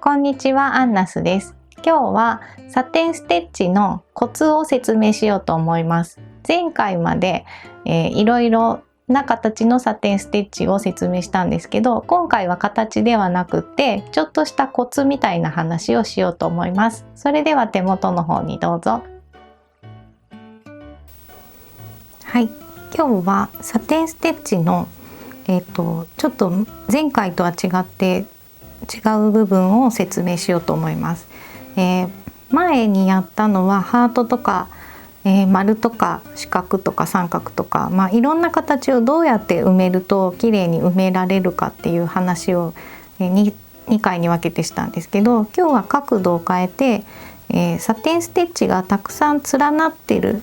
こんにちは、アンナスです。今日はサテンステッチのコツを説明しようと思います。前回まで、いろいろな形のサテンステッチを説明したんですけど、今回は形ではなくってちょっとしたコツみたいな話をしようと思います。それでは手元の方にどうぞ。はい、今日はサテンステッチのちょっと前回とは違って違う部分を説明しようと思います。前にやったのはハートとか、丸とか四角とか三角とか、いろんな形をどうやって埋めると綺麗に埋められるかっていう話を、2回に分けてしたんですけど、今日は角度を変えて、サテンステッチがたくさん連なってる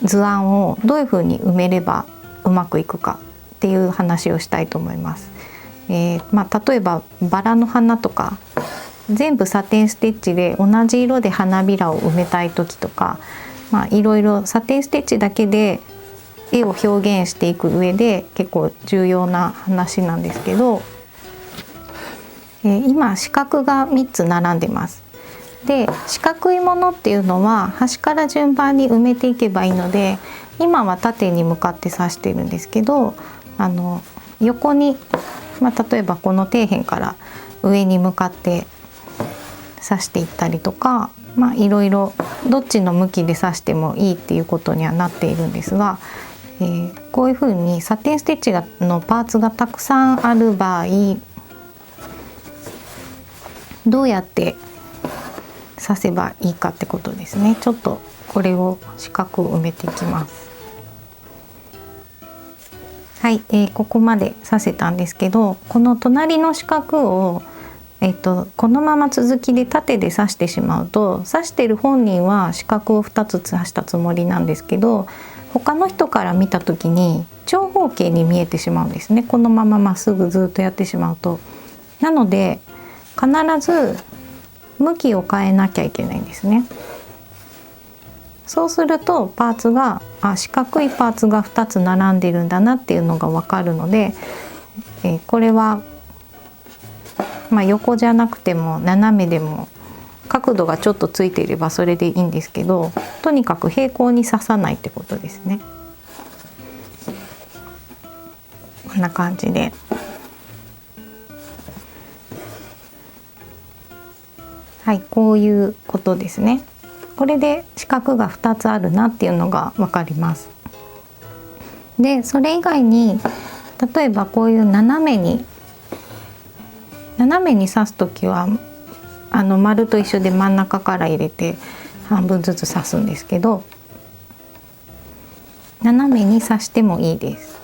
図案をどういうふうに埋めればうまくいくかっていう話をしたいと思います。例えばバラの花とか全部サテンステッチで同じ色で花びらを埋めたい時とか、いろいろサテンステッチだけで絵を表現していく上で結構重要な話なんですけど、今四角が3つ並んでます。で、四角いものっていうのは端から順番に埋めていけばいいので、今は縦に向かって刺してるんですけど、横に、例えばこの底辺から上に向かって刺していったりとか、いろいろどっちの向きで刺してもいいっていうことにはなっているんですが、こういうふうにサテンステッチのパーツがたくさんある場合、どうやって刺せばいいかってことですね。ちょっとこれを四角を埋めていきます。はい、ここまで刺せたんですけど、この隣の四角を、このまま続きで縦で刺してしまうと、刺してる本人は四角を2つ刺したつもりなんですけど、他の人から見た時に長方形に見えてしまうんですね。このまままっすぐずっとやってしまうと。なので必ず向きを変えなきゃいけないんですね。そうするとパーツが四角いパーツが2つ並んでるんだなっていうのが分かるので、これは、横じゃなくても斜めでも角度がちょっとついていればそれでいいんですけど、とにかく平行に刺さないってことですね。こんな感じで。はい、こういうことですね。これで四角が2つあるなっていうのが分かります。で、それ以外に例えばこういう斜めに刺す時は丸と一緒で真ん中から入れて半分ずつ刺すんですけど、斜めに刺してもいいです。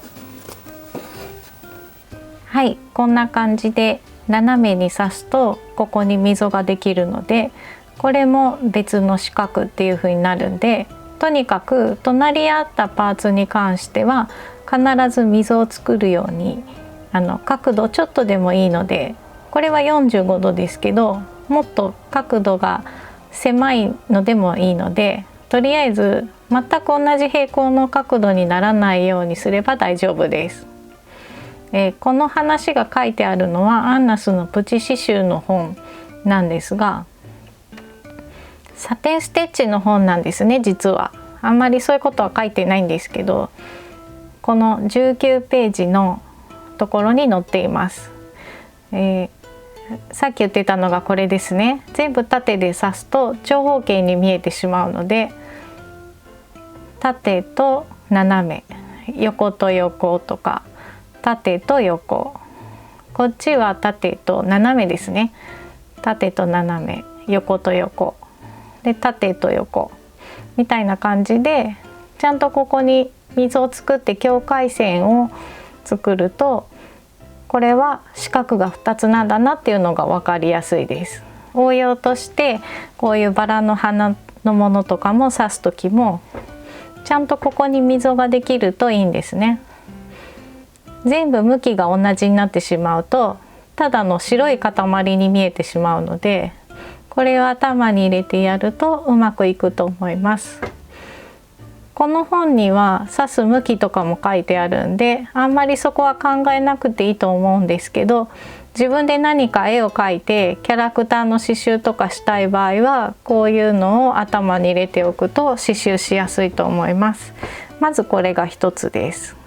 はい、こんな感じで斜めに刺すとここに溝ができるので、これも別の四角っていう風になるんで、とにかく隣り合ったパーツに関しては必ず溝を作るように、角度ちょっとでもいいので、これは45度ですけど、もっと角度が狭いのでもいいので、とりあえず全く同じ平行の角度にならないようにすれば大丈夫です。この話が書いてあるのはアンナスのプチ刺繍の本なんですが、サテンステッチの本なんですね。実はあんまりそういうことは書いてないんですけど、この19ページのところに載っています。さっき言ってたのがこれですね。全部縦で刺すと長方形に見えてしまうので、縦と斜め、横と横とか、縦と横、こっちは縦と斜めですね。縦と斜め、横と横で、縦と横みたいな感じで、ちゃんとここに溝を作って境界線を作ると、これは四角が2つなんだなっていうのが分かりやすいです。応用としてこういうバラの花のものとかも刺す時もちゃんとここに溝ができるといいんですね。全部向きが同じになってしまうとただの白い塊に見えてしまうので、これを頭に入れてやるとうまくいくと思います。この本には刺す向きとかも書いてあるんで、あんまりそこは考えなくていいと思うんですけど、自分で何か絵を描いてキャラクターの刺繍とかしたい場合はこういうのを頭に入れておくと刺繍しやすいと思います。まずこれが一つです。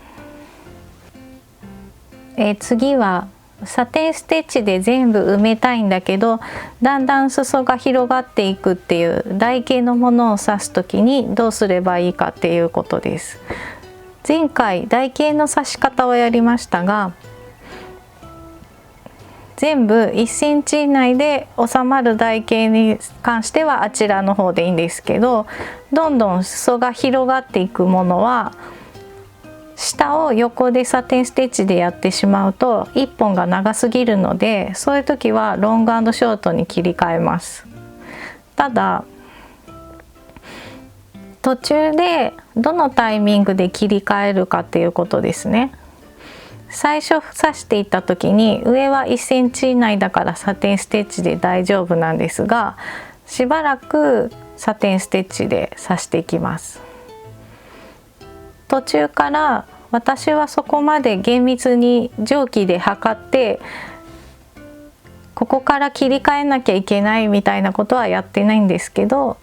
次はサテンステッチで全部埋めたいんだけど、だんだん裾が広がっていくっていう台形のものを刺す時にどうすればいいかっていうことです。前回台形の刺し方をやりましたが、全部1センチ以内で収まる台形に関してはあちらの方でいいんですけど、どんどん裾が広がっていくものは下を横でサテンステッチでやってしまうと1本が長すぎるので、そういう時はロング&ショートに切り替えます。ただ途中でどのタイミングで切り替えるかっていうことですね。最初刺していった時に上は1センチ以内だからサテンステッチで大丈夫なんですが、しばらくサテンステッチで刺していきます。途中から私はそこまで厳密に定規で測ってここから切り替えなきゃいけないみたいなことはやってないんですけど、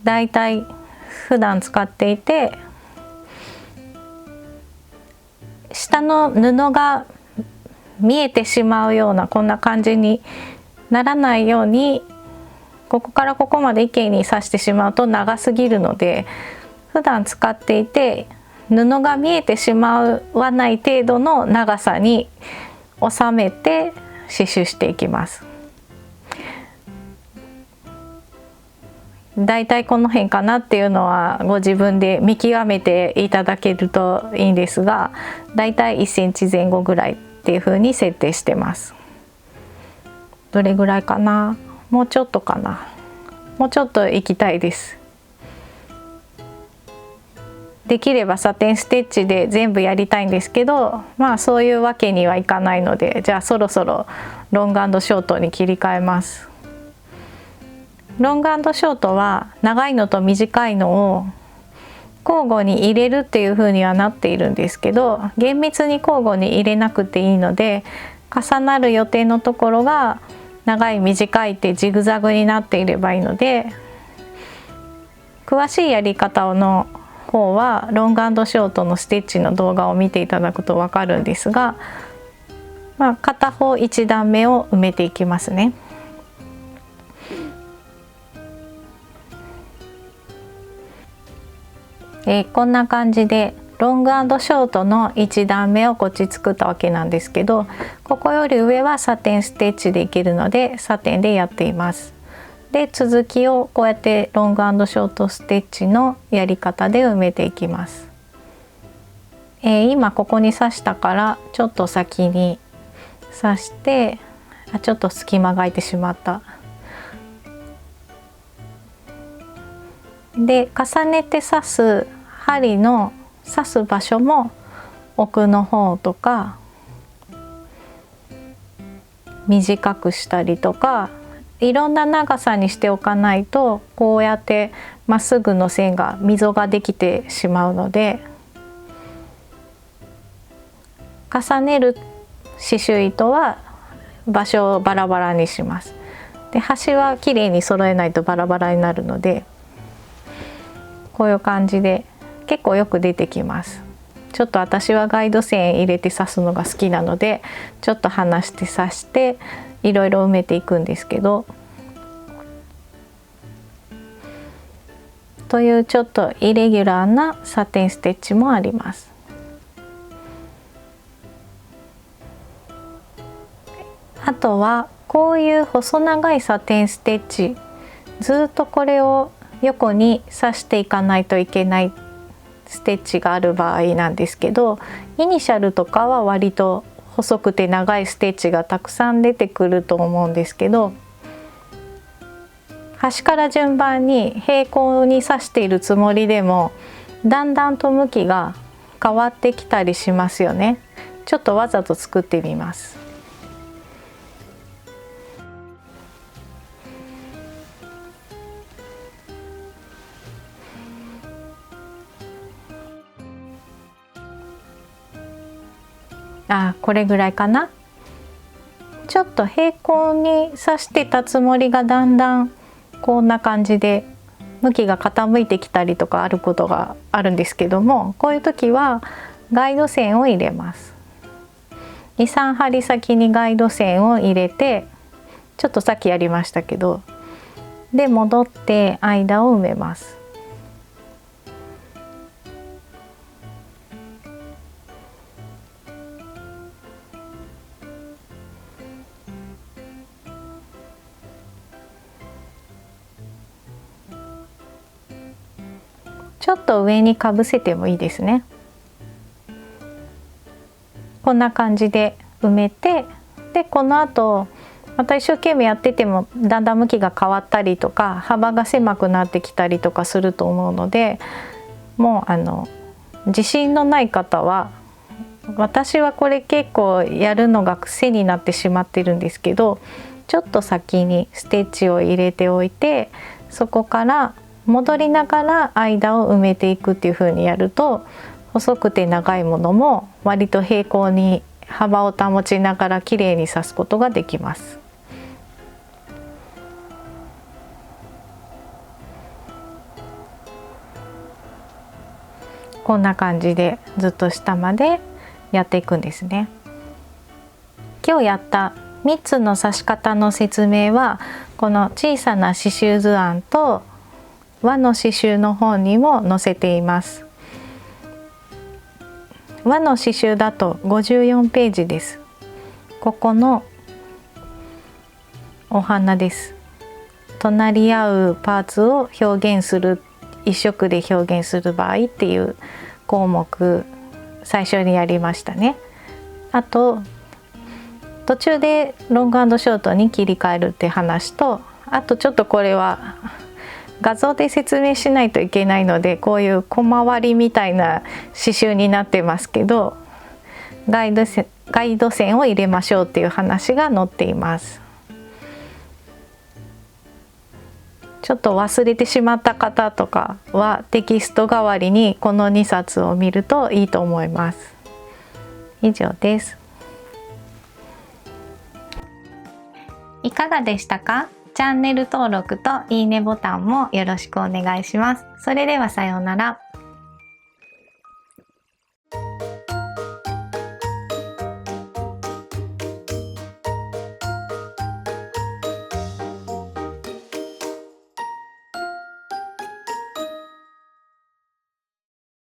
だいたい普段使っていて下の布が見えてしまうようなこんな感じにならないように、ここからここまで一気に刺してしまうと長すぎるので、普段使っていて布が見えてしまわない程度の長さに収めて刺繍していきます。だいたいこの辺かなっていうのはご自分で見極めていただけるといいんですが、だいたい1センチ前後ぐらいっていう風に設定してます。どれぐらいかな、もうちょっとかな、もうちょっと行きたいです。できればサテンステッチで全部やりたいんですけど、まあそういうわけにはいかないので、じゃあそろそろロング&ショートに切り替えます。ロング&ショートは長いのと短いのを交互に入れるっていう風にはなっているんですけど、厳密に交互に入れなくていいので、重なる予定のところが長い短いってジグザグになっていればいいので、詳しいやり方の方はロング&ショートのステッチの動画を見ていただくと分かるんですが、片方1段目を埋めていきますね。こんな感じでロング&ショートの1段目をこっち作ったわけなんですけど、ここより上はサテンステッチでいけるのでサテンでやっています。で続きをこうやってロング&ショートステッチのやり方で埋めていきます。今ここに刺したからちょっと先に刺して、ちょっと隙間が空いてしまった。で重ねて刺す針の刺す場所も奥の方とか短くしたりとか、いろんな長さにしておかないとこうやってまっすぐの線が溝ができてしまうので、重ねる刺繍糸は場所をバラバラにします。で端はきれいに揃えないとバラバラになるので、こういう感じで結構よく出てきます。ちょっと私はガイド線入れて刺すのが好きなので、ちょっと離して刺していろいろ埋めていくんですけど、というちょっとイレギュラーなサテンステッチもあります。あとはこういう細長いサテンステッチ、ずっとこれを横に刺していかないといけないステッチがある場合なんですけど、イニシャルとかは割と細くて長いステッチがたくさん出てくると思うんですけど、端から順番に平行に刺しているつもりでもだんだんと向きが変わってきたりしますよね。ちょっとわざと作ってみます。これぐらいかな。ちょっと平行に刺してたつもりがだんだんこんな感じで向きが傾いてきたりとかあることがあるんですけども、こういう時はガイド線を入れます。2、3針先にガイド線を入れて、ちょっとさっきやりましたけど、で戻って間を埋めます。ちょっと上にかぶせてもいいですね。こんな感じで埋めて、でこの後また一生懸命やっててもだんだん向きが変わったりとか幅が狭くなってきたりとかすると思うので、もう自信のない方は、私はこれ結構やるのが癖になってしまってるんですけど、ちょっと先にステッチを入れておいて、そこから戻りながら間を埋めていくっていう風にやると、細くて長いものも割と平行に幅を保ちながら綺麗に刺すことができます。こんな感じでずっと下までやっていくんですね。今日やった3つの刺し方の説明はこの小さな刺繍図案と輪の刺繍の本にも載せています。輪の刺繍だと54ページです。ここのお花です。隣り合うパーツを表現する、一色で表現する場合っていう項目、最初にやりましたね。あと途中でロング&ショートに切り替えるって話と、あとちょっとこれは画像で説明しないといけないので、こういう小回りみたいな刺繍になってますけど、ガイド線を入れましょうっていう話が載っています。ちょっと忘れてしまった方とかはテキスト代わりにこの2冊を見るといいと思います。以上です。いかがでしたか？チャンネル登録といいねボタンもよろしくお願いします。それではさようなら。